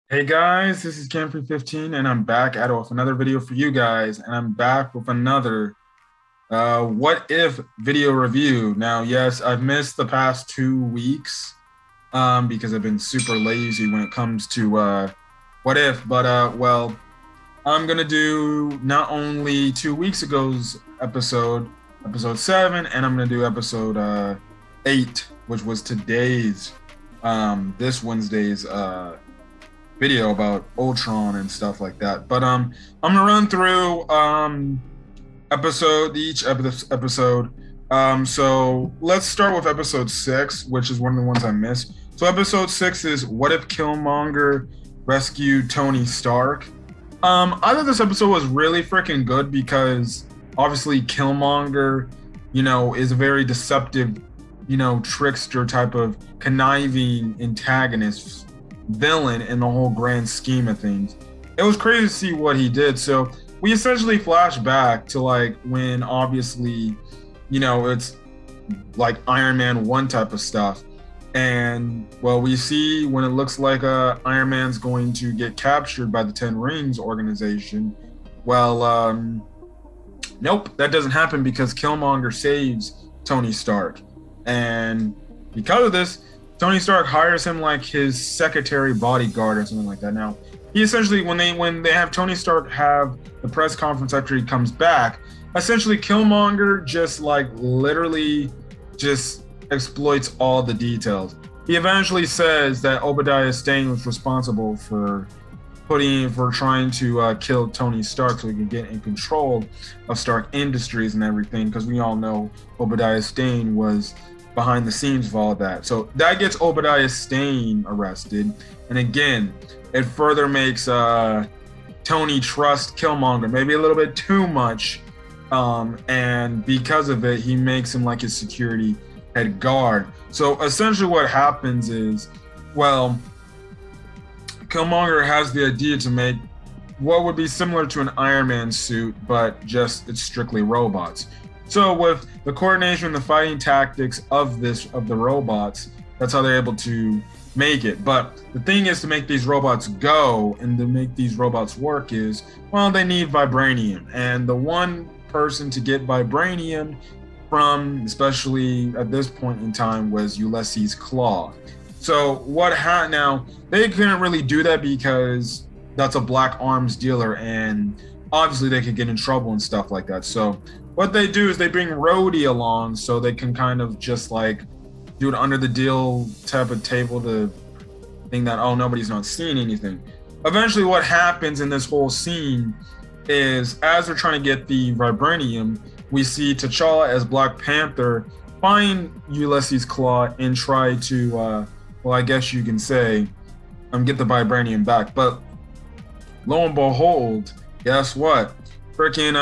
Hey guys, this is Camfrey15 and I'm back at it with another video for you guys, and I'm back with another what if video review. Now, yes, I've missed the past 2 weeks because I've been super lazy when it comes to what if, but well, I'm gonna do not only 2 weeks ago's episode 7, and I'm gonna do episode 8, which was today's this Wednesday's video about Ultron and stuff like that. But I'm gonna run through each episode. So let's start with episode 6, which is one of the ones I missed. So episode 6 is what if Killmonger rescued Tony Stark. I thought this episode was really freaking good because obviously Killmonger, is a very deceptive, trickster type of conniving antagonist villain in the whole grand scheme of things. It was crazy to see what he did. So we essentially flash back to like when obviously, it's like Iron Man 1 type of stuff. And well, we see when it looks like Iron Man's going to get captured by the Ten Rings organization. Well, nope, that doesn't happen because Killmonger saves Tony Stark. And because of this, Tony Stark hires him like his secretary bodyguard or something like that. Now, he essentially, when they have Tony Stark have the press conference after he comes back, essentially Killmonger just like literally just exploits all the details. He eventually says that Obadiah Stane was responsible for trying to kill Tony Stark so he can get in control of Stark Industries and everything, because we all know Obadiah Stane was behind the scenes of all of that. So that gets Obadiah Stane arrested. And again, it further makes Tony trust Killmonger maybe a little bit too much. And because of it, he makes him like his security head guard. So essentially what happens is, well, Killmonger has the idea to make what would be similar to an Iron Man suit, but just it's strictly robots. So with the coordination and the fighting tactics of the robots, that's how they're able to make it. But the thing is, to make these robots go and to make these robots work is, well, they need vibranium. And the one person to get vibranium from, especially at this point in time, was Ulysses Claw. So now they couldn't really do that because that's a black arms dealer, and obviously they could get in trouble and stuff like that. So what they do is they bring Rhodey along so they can kind of just like do it under the deal type of table to think that, oh, nobody's not seeing anything. Eventually what happens in this whole scene is, as they're trying to get the vibranium, we see T'Challa as Black Panther find Ulysses Claw and try to, well, I guess you can say, get the vibranium back. But lo and behold, guess what? Freaking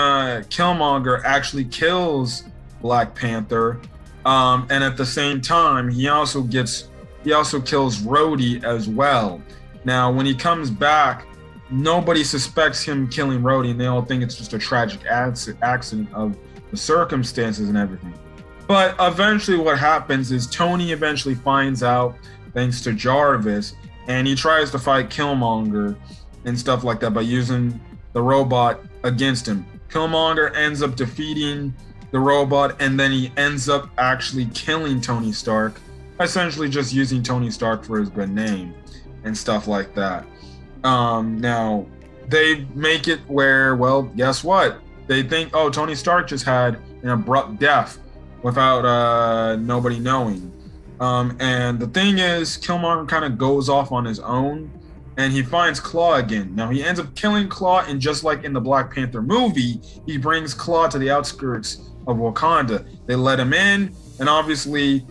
Killmonger actually kills Black Panther, and at the same time, he also kills Rhodey as well. Now, when he comes back, nobody suspects him killing Rhodey, and they all think it's just a tragic accident of the circumstances and everything. But eventually, what happens is Tony eventually finds out, thanks to Jarvis, and he tries to fight Killmonger and stuff like that by using the robot against him. Killmonger ends up defeating the robot, and then he ends up actually killing Tony Stark, essentially just using Tony Stark for his good name and stuff like that. Now, they make it where, well, guess what? They think, oh, Tony Stark just had an abrupt death without nobody knowing. And the thing is, Killmonger kind of goes off on his own, and he finds Claw again. Now, he ends up killing Claw, and just like in the Black Panther movie, he brings Claw to the outskirts of Wakanda. They let him in, and obviously,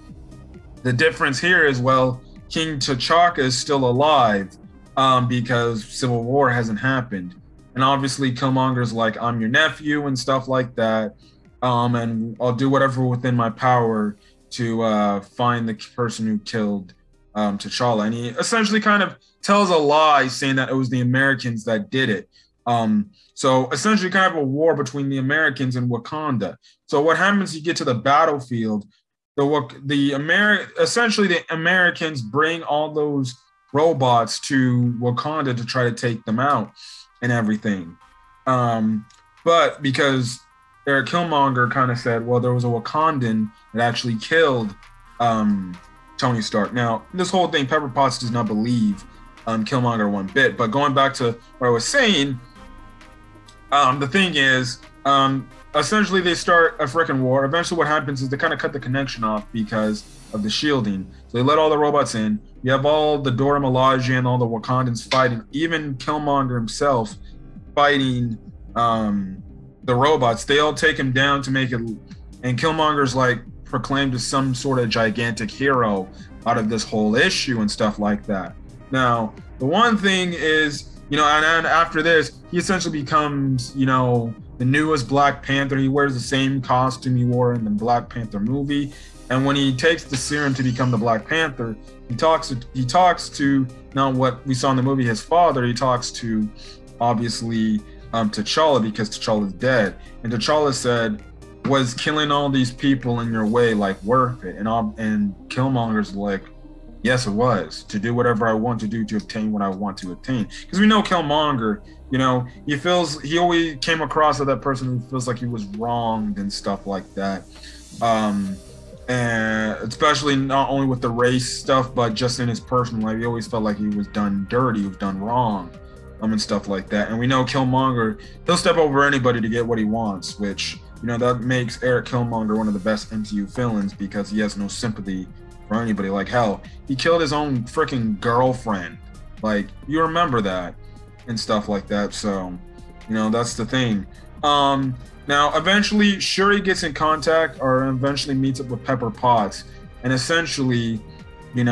the difference here is, well, King T'Chaka is still alive because Civil War hasn't happened. And obviously, Killmonger's like, I'm your nephew and stuff like that, and I'll do whatever within my power to find the person who killed T'Challa. And he essentially kind of tells a lie, saying that it was the Americans that did it. So essentially kind of a war between the Americans and Wakanda. So what happens, you get to the battlefield, essentially the Americans bring all those robots to Wakanda to try to take them out and everything. But because Eric Killmonger kind of said, well, there was a Wakandan that actually killed Tony Stark. Now, this whole thing, Pepper Potts does not believe Killmonger one bit. But going back to what I was saying, the thing is, essentially they start a freaking war. Eventually what happens is they kind of cut the connection off because of the shielding. So they let all the robots in. You have all the Dora Milaje and all the Wakandans fighting, even Killmonger himself fighting the robots. They all take him down to make it, and Killmonger's like proclaimed as some sort of gigantic hero out of this whole issue and stuff like that. Now, the one thing is, and after this, he essentially becomes, the newest Black Panther. He wears the same costume he wore in the Black Panther movie. And when he takes the serum to become the Black Panther, he talks to not what we saw in the movie, his father. He talks to, obviously, T'Challa, because T'Challa is dead. And T'Challa said, was killing all these people in your way worth it? And Killmonger's like, yes, it was, to do whatever I want to do to obtain what I want to obtain. Because we know Killmonger, he always came across as that person who feels like he was wronged and stuff like that. And especially not only with the race stuff, but just in his personal life, he always felt like he was done dirty, he was done wrong, and stuff like that. And we know Killmonger, he'll step over anybody to get what he wants, which, that makes Eric Killmonger one of the best MCU villains because he has no sympathy for anybody. Like, hell, he killed his own freaking girlfriend. Like, you remember that and stuff like that. So, that's the thing. Now, eventually, Shuri gets in contact or eventually meets up with Pepper Potts. And essentially, they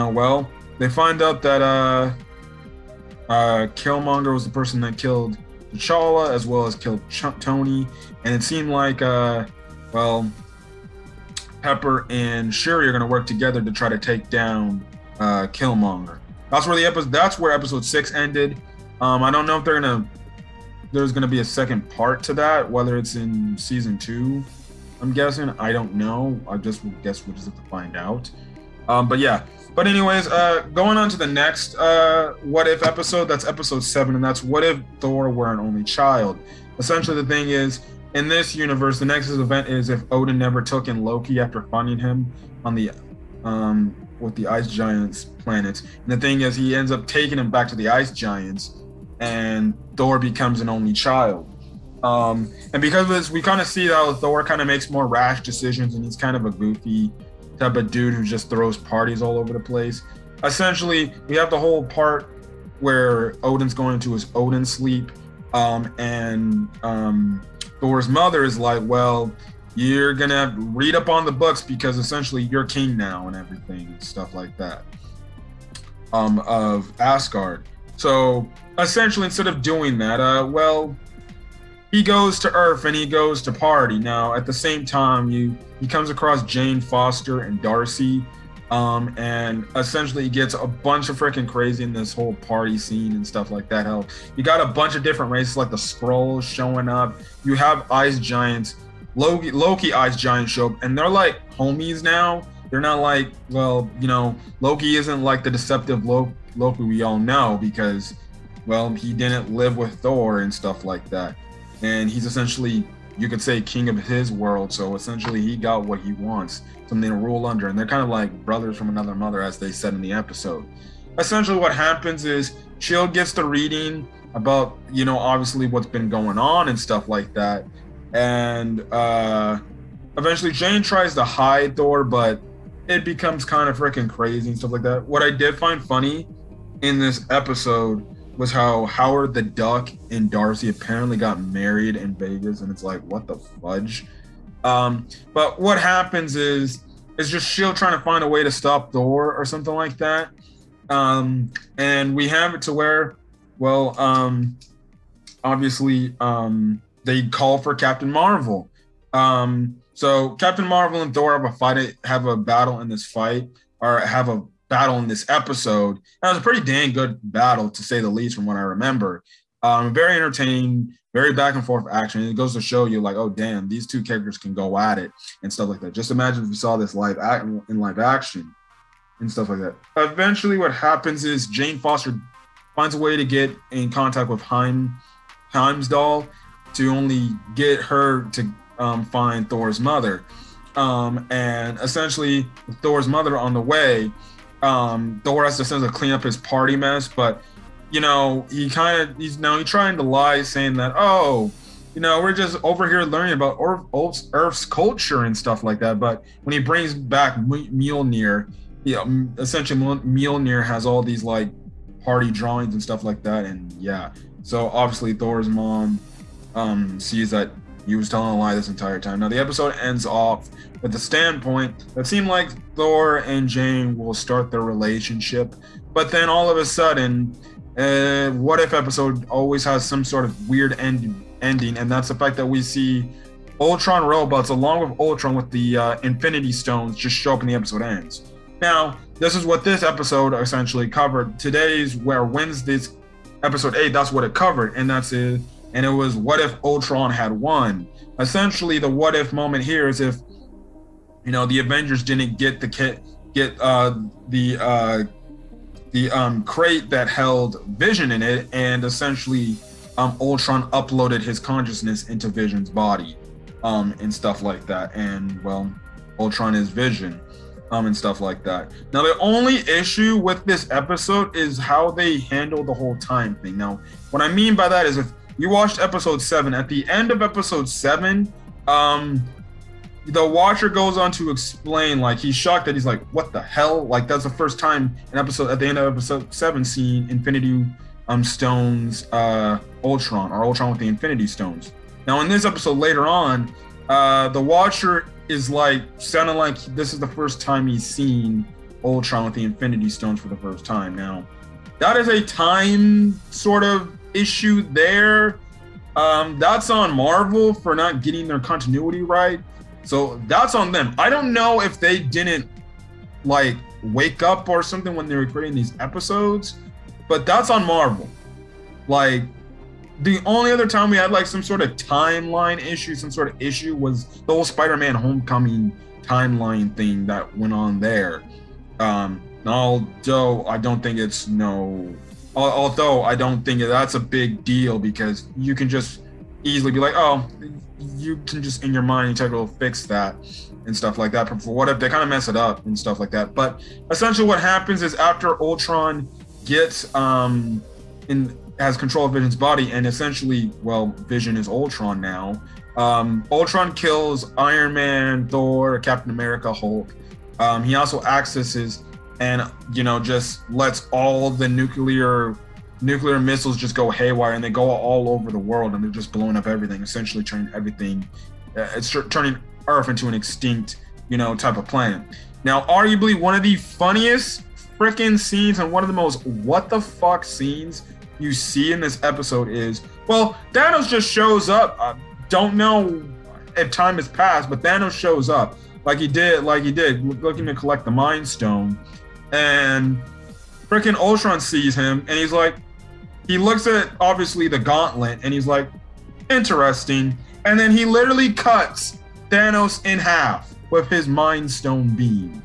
find out that Killmonger was the person that killed T'Challa as well as killed Tony. And it seemed like, Pepper and Shuri are going to work together to try to take down Killmonger. That's where episode 6 ended. I don't know if there's going to be a second part to that, whether it's in season 2, I'm guessing. I don't know. I just guess we'll just have to find out. But yeah. But anyways, going on to the next What If episode, that's episode 7, and that's What If Thor Were an Only Child? Essentially, the thing is, in this universe, the next event is if Odin never took in Loki after finding him on the with the Ice Giants planets. And the thing is, he ends up taking him back to the Ice Giants, and Thor becomes an only child. And because of this, we kind of see how Thor kind of makes more rash decisions, and he's kind of a goofy type of dude who just throws parties all over the place. Essentially, we have the whole part where Odin's going into his Odin sleep, and Thor's mother is like, well, you're gonna read up on the books because essentially you're king now and everything and stuff like that, of Asgard. So essentially, instead of doing that, he goes to Earth and he goes to party. Now, at the same time, he comes across Jane Foster and Darcy, and essentially he gets a bunch of freaking crazy in this whole party scene and stuff like that. Hell, you got a bunch of different races like the Skrulls showing up. You have Ice Giants, Loki Ice Giants show up, and they're like homies now. They're not like, Loki isn't like the deceptive Loki we all know because, he didn't live with Thor and stuff like that. And he's essentially, you could say, king of his world. So essentially he got what he wants, something to rule under. And they're kind of like brothers from another mother, as they said in the episode. Essentially what happens is S.H.I.E.L.D. gets the reading about, obviously what's been going on and stuff like that. And eventually Jane tries to hide Thor, but it becomes kind of freaking crazy and stuff like that. What I did find funny in this episode was how Howard the Duck and Darcy apparently got married in Vegas, and it's like, what the fudge? But what happens is just S.H.I.E.L.D. trying to find a way to stop Thor or something like that. And we have it to where, obviously, they call for Captain Marvel. So Captain Marvel and Thor have a battle in this fight, or have a battle in this episode. And it was a pretty dang good battle, to say the least, from what I remember. Very entertaining, very back and forth action. It goes to show you, like, oh damn, these two characters can go at it and stuff like that. Just imagine if you saw this in live action. and stuff like that. Eventually, what happens is Jane Foster finds a way to get in contact with Heimdall to only get her to find Thor's mother. And essentially, with Thor's mother on the way, Thor has to send to clean up his party mess, but he's trying to lie, saying that, we're just over here learning about Earth's culture and stuff like that. But when he brings back Mjolnir, essentially Mjolnir has all these like party drawings and stuff like that, and so obviously Thor's mom sees that he was telling a lie this entire time. Now the episode ends off with the standpoint that seemed like Thor and Jane will start their relationship, but then all of a sudden, What If episode always has some sort of weird ending, and that's the fact that we see Ultron robots along with Ultron with the Infinity Stones just show up and the episode ends. Now, this is what this episode essentially covered. Today's Wednesday's episode 8, that's what it covered, and that's it. And it was what if Ultron had won. Essentially, the what if moment here is if the Avengers didn't get the crate that held Vision in it, and essentially Ultron uploaded his consciousness into Vision's body, and stuff like that. And well, Ultron is Vision, and stuff like that. Now, the only issue with this episode is how they handle the whole time thing. Now, what I mean by that is if you watched episode 7, at the end of episode 7, the Watcher goes on to explain, like, he's shocked that he's like, what the hell? Like, that's the first time at the end of episode 7 seeing Infinity Stones Ultron, or Ultron with the Infinity Stones. Now, in this episode later on, the Watcher is like sounding like this is the first time he's seen Ultron with the Infinity Stones for the first time. Now, that is a time sort of issue there. That's on Marvel for not getting their continuity right. So that's on them. I don't know if they didn't like wake up or something when they were creating these episodes, but that's on Marvel. Like, the only other time we had like some sort of timeline issue, was the whole Spider-Man Homecoming timeline thing that went on there. Although I don't think that's a big deal, because you can just easily be like, you can just in your mind try to fix that and stuff like that. But for what if they kind of mess it up and stuff like that? But essentially what happens is after Ultron gets has control of Vision's body, and essentially, Vision is Ultron now. Ultron kills Iron Man, Thor, Captain America, Hulk. He also accesses and just lets all the nuclear missiles just go haywire, and they go all over the world, and they're just blowing up everything, essentially turning everything. It's turning Earth into an extinct, type of planet. Now, arguably one of the funniest freaking scenes and one of the most what the fuck scenes you see in this episode is, Thanos just shows up. Don't know if time has passed, but Thanos shows up like he did, looking to collect the Mind Stone, and freaking Ultron sees him, and he's like, he looks at obviously the gauntlet, and he's like, interesting, and then he literally cuts Thanos in half with his Mind Stone beam.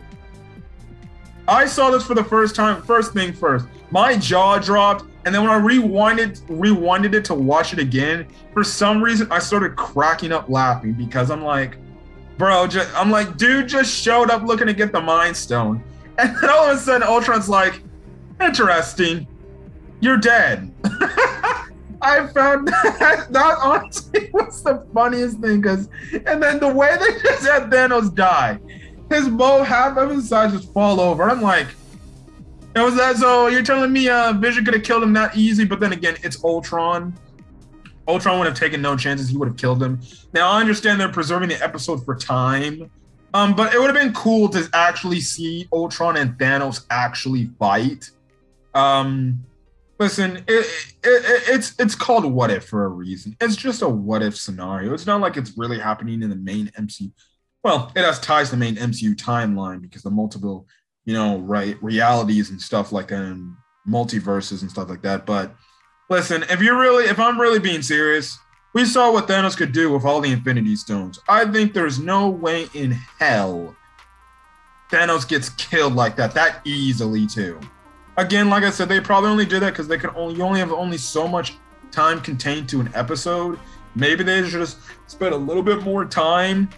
I saw this for the first time. First thing first, my jaw dropped. And then when I rewinded it to watch it again, for some reason I started cracking up laughing, because I'm like, dude just showed up looking to get the Mind Stone, and then all of a sudden Ultron's like, interesting, you're dead. I found that honestly was the funniest thing, and then the way they just had Thanos die, half of his sides just fall over. I'm like, was that so? You're telling me Vision could have killed him that easy? But then again, it's Ultron. Ultron would have taken no chances. He would have killed him. Now, I understand they're preserving the episode for time, but it would have been cool to actually see Ultron and Thanos actually fight. Listen, it's called What If for a reason. It's just a what if scenario. It's not like it's really happening in the main MCU. Well, it has ties to the main MCU timeline because the multiple realities and stuff like that, and multiverses and stuff like that. But listen, if I'm really being serious, we saw what Thanos could do with all the Infinity Stones. I think there's no way in hell Thanos gets killed like that easily too. Again, like I said, they probably only did that because they could only have so much time contained to an episode. Maybe they should just spend a little bit more time,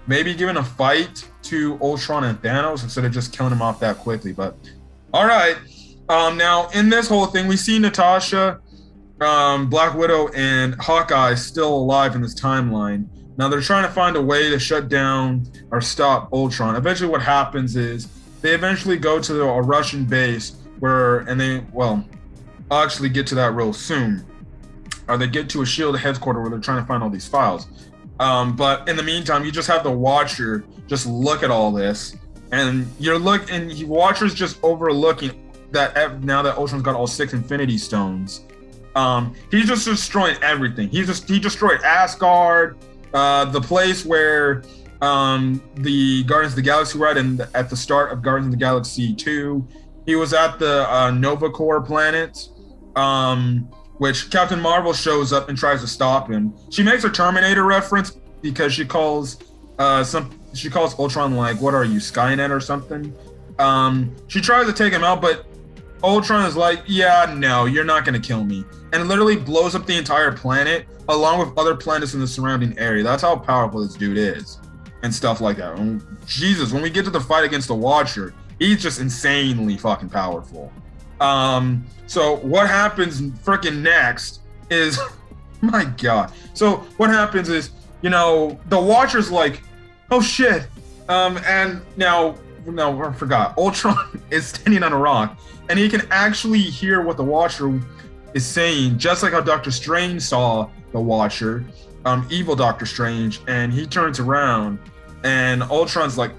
maybe giving a fight to Ultron and Thanos instead of just killing him off that quickly. But all right, now in this whole thing, we see Natasha, Black Widow, and Hawkeye still alive in this timeline. Now they're trying to find a way to shut down or stop Ultron. Eventually, what happens is they eventually go to a Russian base I'll actually get to that real soon. Or they get to a SHIELD headquarters where they're trying to find all these files. But in the meantime, you just have the Watcher just look at all this, and Watcher's just overlooking that now that Ultron's got all 6 Infinity Stones. He's just destroying everything. He destroyed Asgard, the place where the Guardians of the Galaxy were at the start of Guardians of the Galaxy 2. He was at the Nova Corps planet, which Captain Marvel shows up and tries to stop him. She makes a Terminator reference because she calls Ultron, like, what are you, Skynet or something? She tries to take him out, but Ultron is like, yeah, no, you're not gonna kill me, and literally blows up the entire planet along with other planets in the surrounding area. That's how powerful this dude is and stuff like that. And Jesus, when we get to the fight against the Watcher, he's just insanely fucking powerful. So what happens freaking next is, my God. So what happens is, the Watcher's like, oh shit. And now, I forgot. Ultron is standing on a rock, and he can actually hear what the Watcher is saying, just like how Doctor Strange saw the Watcher, evil Doctor Strange, and he turns around, and Ultron's like,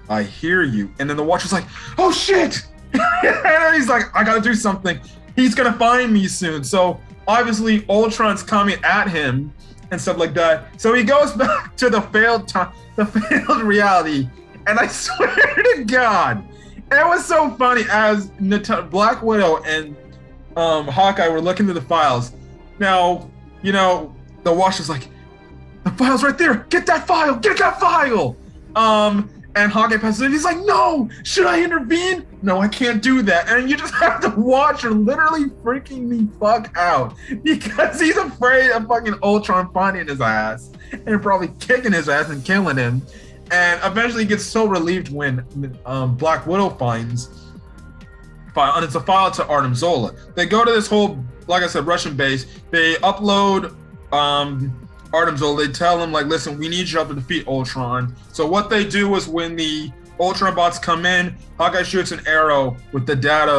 I hear you. And then the Watcher's like, oh shit! And he's like, I gotta do something. He's gonna find me soon. So obviously Ultron's coming at him and stuff like that. So he goes back to the failed reality. And I swear to God, it was so funny as Black Widow and Hawkeye were looking through the files. Now, the Watcher's like, the file's right there. Get that file. Get that file. And Hawkeye passes it. He's like, no, should I intervene? No, I can't do that. And you just have to watch her literally freaking the fuck out because he's afraid of fucking Ultron finding his ass and probably kicking his ass and killing him. And eventually he gets so relieved when Black Widow finds file, and it's a file to Artem Zola. They go to this whole, like I said, Russian base. They upload Artem Zola. They tell him, like, listen, we need you up to defeat Ultron. So what they do is when the Ultron bots come in, Hawkeye shoots an arrow with the data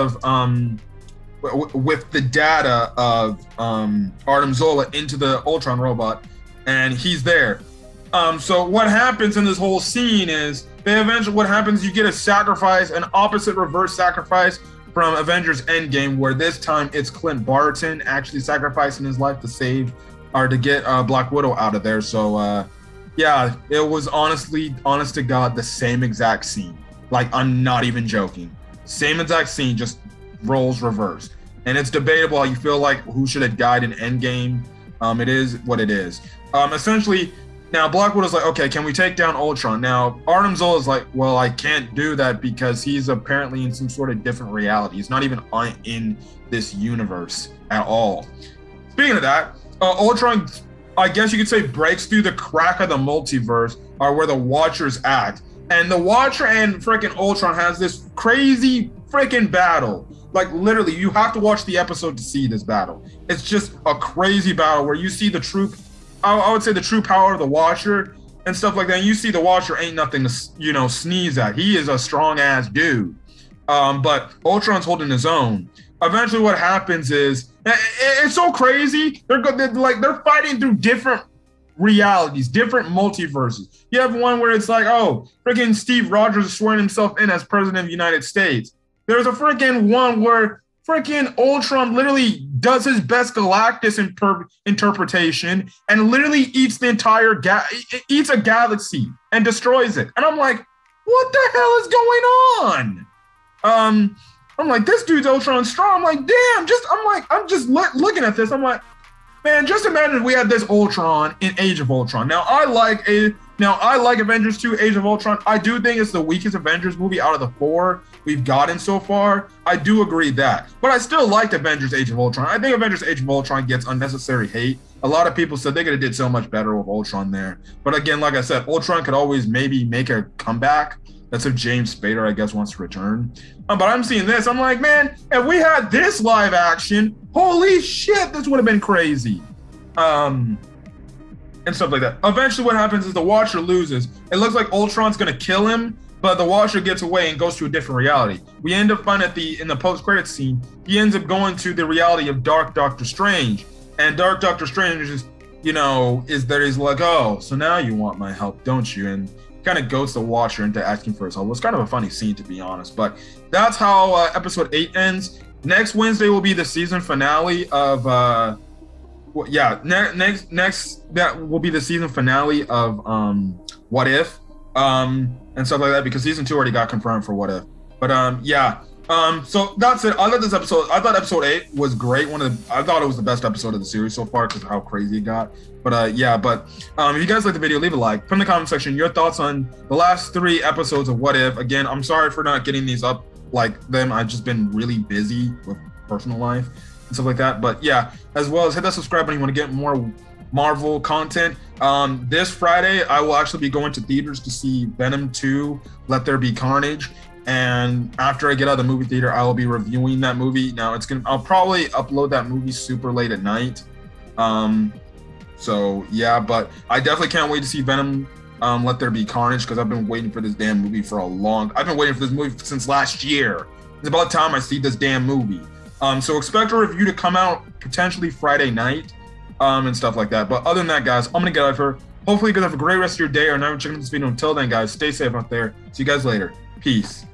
of Artem Zola into the Ultron robot, and he's there. So what happens in this whole scene is what happens, you get a sacrifice, an opposite reverse sacrifice from Avengers Endgame, where this time it's Clint Barton actually sacrificing his life to save or to get Black Widow out of there. So yeah, it was honest to God, the same exact scene. Like, I'm not even joking. Same exact scene, just roles reversed. And it's debatable how you feel like who should have died in Endgame. It is what it is. Essentially, now Black Widow's like, okay, can we take down Ultron? Now, Artem Zola's like, well, I can't do that because he's apparently in some sort of different reality. He's not even in this universe at all. Speaking of that, Ultron, I guess you could say, breaks through the crack of the multiverse, or where the Watcher's at. And the Watcher and freaking Ultron has this crazy freaking battle. Like, literally, you have to watch the episode to see this battle. It's just a crazy battle where you see the true, I would say, the true power of the Watcher and stuff like that. And you see the Watcher ain't nothing to, sneeze at. He is a strong ass dude. But Ultron's holding his own. Eventually what happens is, it's so crazy. They're fighting through different realities, different multiverses. You have one where it's like, oh, freaking Steve Rogers is swearing himself in as president of the United States. There's a freaking one where freaking Ultron literally does his best Galactus interpretation and literally eats the entire eats a galaxy and destroys it. And I'm like, what the hell is going on? I'm like, this dude's Ultron strong. I'm like, damn, I'm just looking at this. I'm like, man, just imagine if we had this Ultron in Age of Ultron. Now, I like Now, I like Avengers 2 Age of Ultron. I do think it's the weakest Avengers movie out of the 4 we've gotten so far. I do agree that. But I still liked Avengers Age of Ultron. I think Avengers Age of Ultron gets unnecessary hate. A lot of people said they could have did so much better with Ultron there. But again, like I said, Ultron could always maybe make a comeback. That's if James Spader, I guess, wants to return. But I'm seeing this. I'm like, man, if we had this live action, holy shit, this would have been crazy. And stuff like that. Eventually what happens is the Watcher loses. It looks like Ultron's going to kill him, but the Watcher gets away and goes to a different reality. We end up finding in the post-credits scene, he ends up going to the reality of Dark Doctor Strange. And Dark Doctor Strange is, is there. He's like, oh, so now you want my help, don't you? And kind of goads the Watcher into asking for his help. It's kind of a funny scene, to be honest. But that's how episode 8 ends. Next Wednesday will be the season finale of next that will be the season finale of What If and stuff like that, because season 2 already got confirmed for What If. But so that's it. I love this episode. I thought episode 8 was great. I thought it was the best episode of the series so far because of how crazy it got. But if you guys like the video, leave a like. Put in the comment section your thoughts on the last 3 episodes of What If. Again, I'm sorry for not getting these up like them. I've just been really busy with personal life and stuff like that. But yeah, as well as hit that subscribe button if you want to get more Marvel content. This Friday, I will actually be going to theaters to see Venom 2, Let There Be Carnage. And after I get out of the movie theater, I will be reviewing that movie. Now I'll probably upload that movie super late at night. So yeah, but I definitely can't wait to see Venom Let There Be Carnage, because I've been waiting for this damn movie for I've been waiting for this movie since last year. It's about time I see this damn movie. So expect a review to come out potentially Friday night and stuff like that. But other than that, guys, I'm gonna get out of here. Hopefully you guys have a great rest of your day or night checking this video. Until then, guys, stay safe out there. See you guys later. Peace.